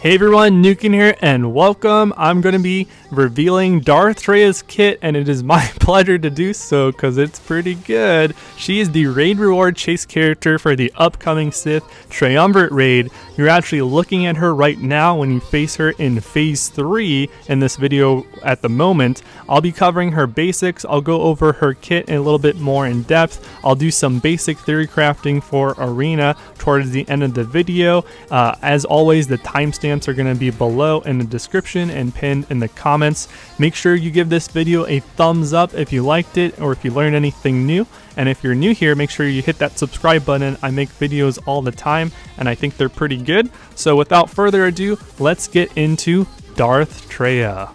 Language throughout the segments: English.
Hey everyone, Nukin here and welcome. I'm going to be revealing Darth Traya's kit and it is my pleasure to do so because it's pretty good. She is the raid reward chase character for the upcoming Sith Triumvirate raid. You're actually looking at her right now when you face her in Phase 3 in this video at the moment. I'll be covering her basics, I'll go over her kit a little bit more in depth. I'll do some basic theory crafting for Arena towards the end of the video. As always, the timestamps are going to be below in the description and pinned in the comments. Make sure you give this video a thumbs up if you liked it or if you learned anything new. And if you're new here, make sure you hit that subscribe button. I make videos all the time and I think they're pretty good. So without further ado, let's get into Darth Traya.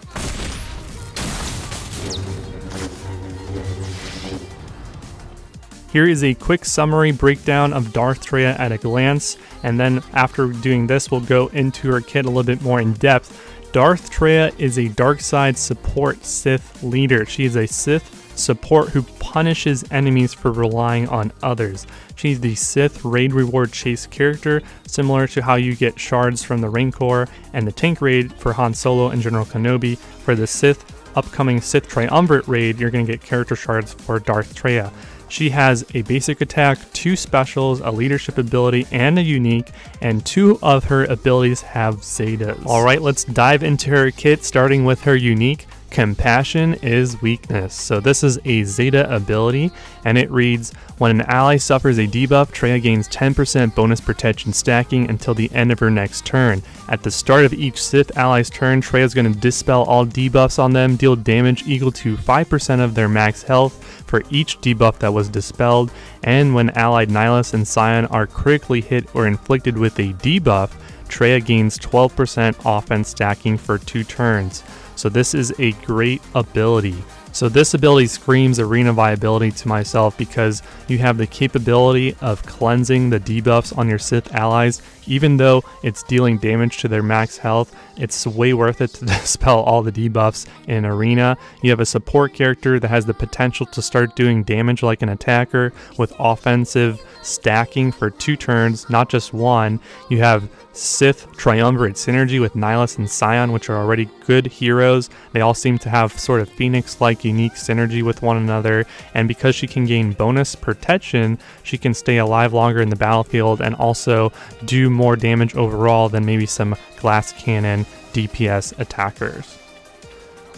Here is a quick summary breakdown of Darth Traya at a glance, and then after doing this, we'll go into her kit a little bit more in depth. Darth Traya is a dark side support Sith leader. She is a Sith support who punishes enemies for relying on others. She's the Sith raid reward chase character, similar to how you get shards from the Rancor and the tank raid for Han Solo and General Kenobi. For the upcoming Sith Triumvirate raid, you're going to get character shards for Darth Traya. She has a basic attack, 2 specials, a leadership ability, and a unique, and 2 of her abilities have Zetas. Alright, let's dive into her kit, starting with her unique. Compassion is weakness. So this is a Zeta ability, and it reads, when an ally suffers a debuff, Traya gains 10% bonus protection stacking until the end of her next turn. At the start of each Sith ally's turn, Traya is going to dispel all debuffs on them, deal damage equal to 5% of their max health for each debuff that was dispelled, and when allied Nihilus and Scion are critically hit or inflicted with a debuff, Traya gains 12% offense stacking for 2 turns. So this is a great ability. So this ability screams arena viability to myself because you have the capability of cleansing the debuffs on your Sith allies. Even though it's dealing damage to their max health, it's way worth it to dispel all the debuffs in arena. You have a support character that has the potential to start doing damage like an attacker with offensive stacking for 2 turns, not just 1. You have Sith Triumvirate synergy with Nihilus and Scion, which are already good heroes. They all seem to have sort of Phoenix-like unique synergy with one another, and because she can gain bonus protection, she can stay alive longer in the battlefield and also do more damage overall than maybe some glass cannon DPS attackers.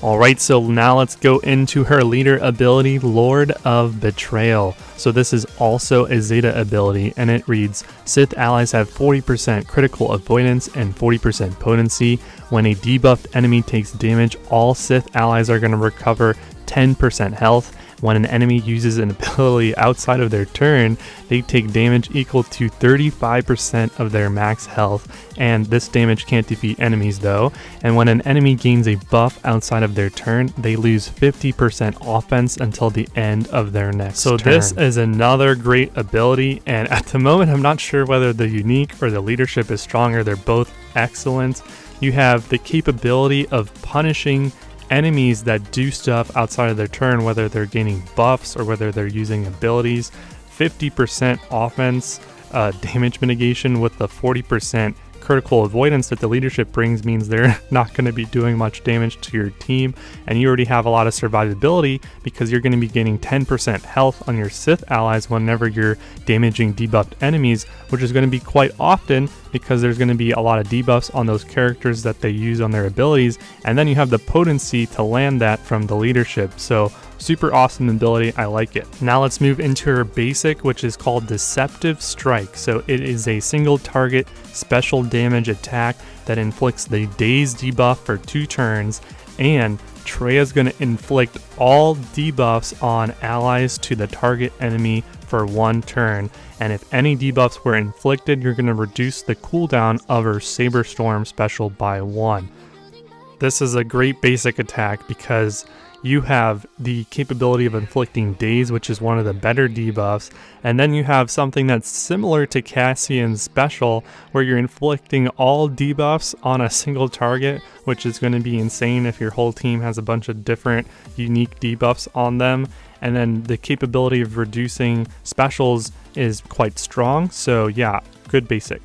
Alright, so now let's go into her leader ability, Lord of Betrayal. So this is also a Zeta ability, and it reads, Sith allies have 40% critical avoidance and 40% potency. When a debuffed enemy takes damage, all Sith allies are going to recover 10% health. When an enemy uses an ability outside of their turn, they take damage equal to 35% of their max health, and this damage can't defeat enemies though. And when an enemy gains a buff outside of their turn, they lose 50% offense until the end of their next turn. So this is another great ability, and at the moment I'm not sure whether the unique or the leadership is stronger. They're both excellent. You have the capability of punishing enemies that do stuff outside of their turn, whether they're gaining buffs or whether they're using abilities. 50% offense damage mitigation with the 40% critical avoidance that the leadership brings means they're not going to be doing much damage to your team, and you already have a lot of survivability because you're going to be gaining 10% health on your Sith allies whenever you're damaging debuffed enemies, which is going to be quite often because there's going to be a lot of debuffs on those characters that they use on their abilities, and then you have the potency to land that from the leadership. So super awesome ability, I like it. Now let's move into her basic, which is called Deceptive Strike. So it is a single target special damage attack that inflicts the Daze debuff for 2 turns, and Traya is going to inflict all debuffs on allies to the target enemy for 1 turn, and if any debuffs were inflicted, you're going to reduce the cooldown of her Saber Storm special by 1. This is a great basic attack because you have the capability of inflicting Daze, which is one of the better debuffs, and then you have something that's similar to Cassian's special, where you're inflicting all debuffs on a single target, which is going to be insane if your whole team has a bunch of different unique debuffs on them. And then the capability of reducing specials is quite strong, so yeah, good basic.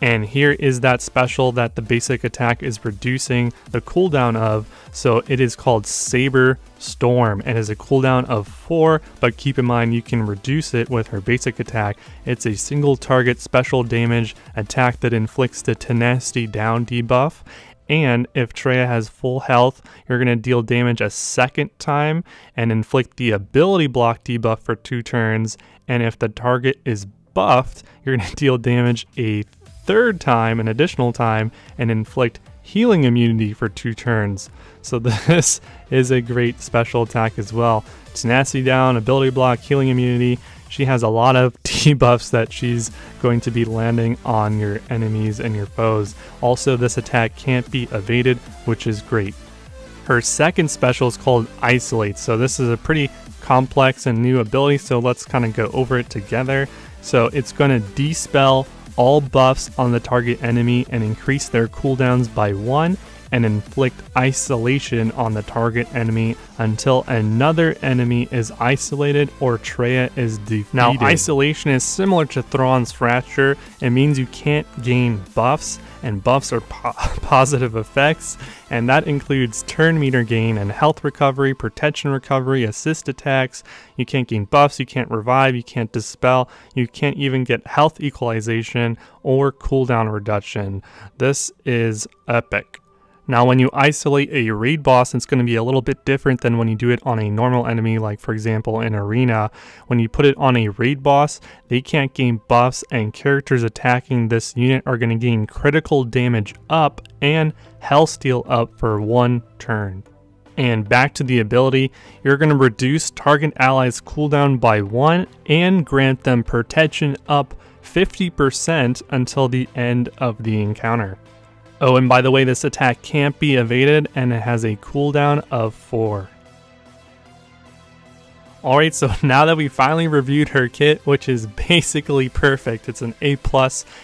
And here is that special that the basic attack is reducing the cooldown of. So it is called Saber Storm. It has a cooldown of 4, but keep in mind you can reduce it with her basic attack. It's a single target special damage attack that inflicts the Tenacity Down debuff. And if Traya has full health, you're going to deal damage a second time and inflict the ability block debuff for 2 turns. And if the target is buffed, you're going to deal damage a third time, an additional time, and inflict healing immunity for 2 turns. So this is a great special attack as well. Tenacity Down, ability block, healing immunity. She has a lot of debuffs that she's going to be landing on your enemies and your foes. Also, this attack can't be evaded, which is great. Her second special is called Isolate. So this is a pretty complex and new ability, so let's kind of go over it together. So it's going to dispel all buffs on the target enemy and increase their cooldowns by 1, and inflict isolation on the target enemy until another enemy is isolated or Traya is defeated. Now, isolation is similar to Thrawn's Fracture. It means you can't gain buffs, and buffs are positive effects, and that includes turn meter gain and health recovery, protection recovery, assist attacks. You can't gain buffs, you can't revive, you can't dispel, you can't even get health equalization or cooldown reduction. This is epic. Now, when you isolate a raid boss, it's going to be a little bit different than when you do it on a normal enemy, like for example in Arena. When you put it on a raid boss, they can't gain buffs, and characters attacking this unit are going to gain critical damage up and hellsteal up for 1 turn. And back to the ability, you're going to reduce target allies' cooldown by 1 and grant them protection up 50% until the end of the encounter. Oh, and by the way, this attack can't be evaded, and it has a cooldown of 4. Alright, so now that we finally reviewed her kit, which is basically perfect, it's an A+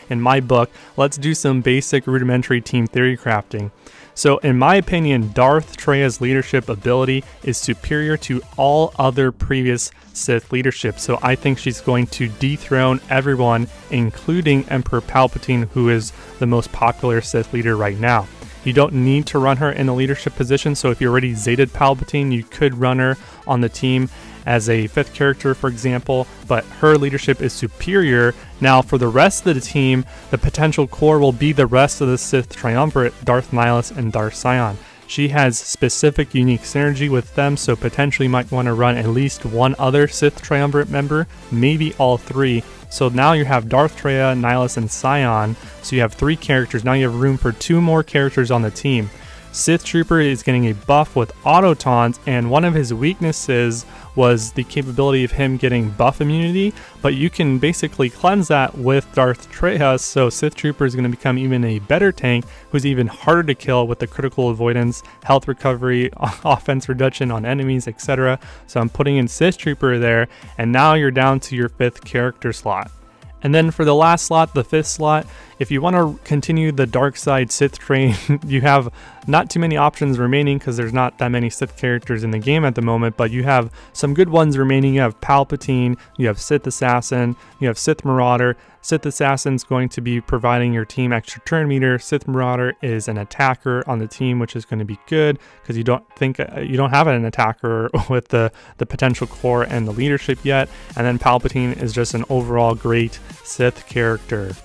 in my book, let's do some basic rudimentary team theory crafting. So in my opinion, Darth Traya's leadership ability is superior to all other previous Sith leadership, so I think she's going to dethrone everyone, including Emperor Palpatine, who is the most popular Sith leader right now. You don't need to run her in a leadership position, so if you already Zated Palpatine, you could run her on the team as a 5th character, for example, but her leadership is superior. Now, for the rest of the team, the potential core will be the rest of the Sith Triumvirate, Darth Nihilus and Darth Sion. She has specific unique synergy with them, so potentially you might want to run at least one other Sith Triumvirate member, maybe all 3. So now you have Darth Traya, Nihilus, and Sion, so you have 3 characters. Now you have room for 2 more characters on the team. Sith Trooper is getting a buff with auto taunts, and one of his weaknesses was the capability of him getting buff immunity, but you can basically cleanse that with Darth Traya, so Sith Trooper is going to become even a better tank, who's even harder to kill with the critical avoidance, health recovery, offense reduction on enemies, etc. So I'm putting in Sith Trooper there, and now you're down to your 5th character slot. And then for the last slot, the 5th slot, if you want to continue the dark side Sith train, you have not too many options remaining because there's not that many Sith characters in the game at the moment, but you have some good ones remaining. You have Palpatine, you have Sith Assassin, you have Sith Marauder. Sith Assassin's going to be providing your team extra turn meter. Sith Marauder is an attacker on the team, which is going to be good because you don't have an attacker with the potential core and the leadership yet. And then Palpatine is just an overall great Sith character.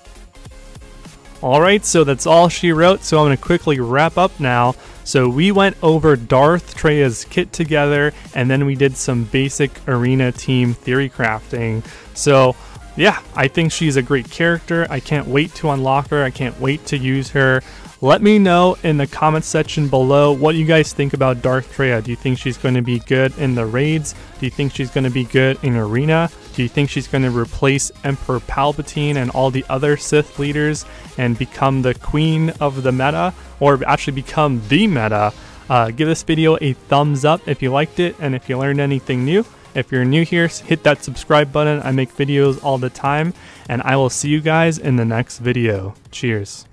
Alright, so that's all she wrote, so I'm going to quickly wrap up now. So we went over Darth Traya's kit together, and then we did some basic arena team theory crafting. So yeah, I think she's a great character. I can't wait to unlock her. I can't wait to use her. Let me know in the comments section below what you guys think about Darth Traya. Do you think she's going to be good in the raids? Do you think she's going to be good in Arena? Do you think she's going to replace Emperor Palpatine and all the other Sith leaders and become the queen of the meta, or actually become the meta? Give this video a thumbs up if you liked it and if you learned anything new. If you're new here, hit that subscribe button. I make videos all the time, and I will see you guys in the next video. Cheers.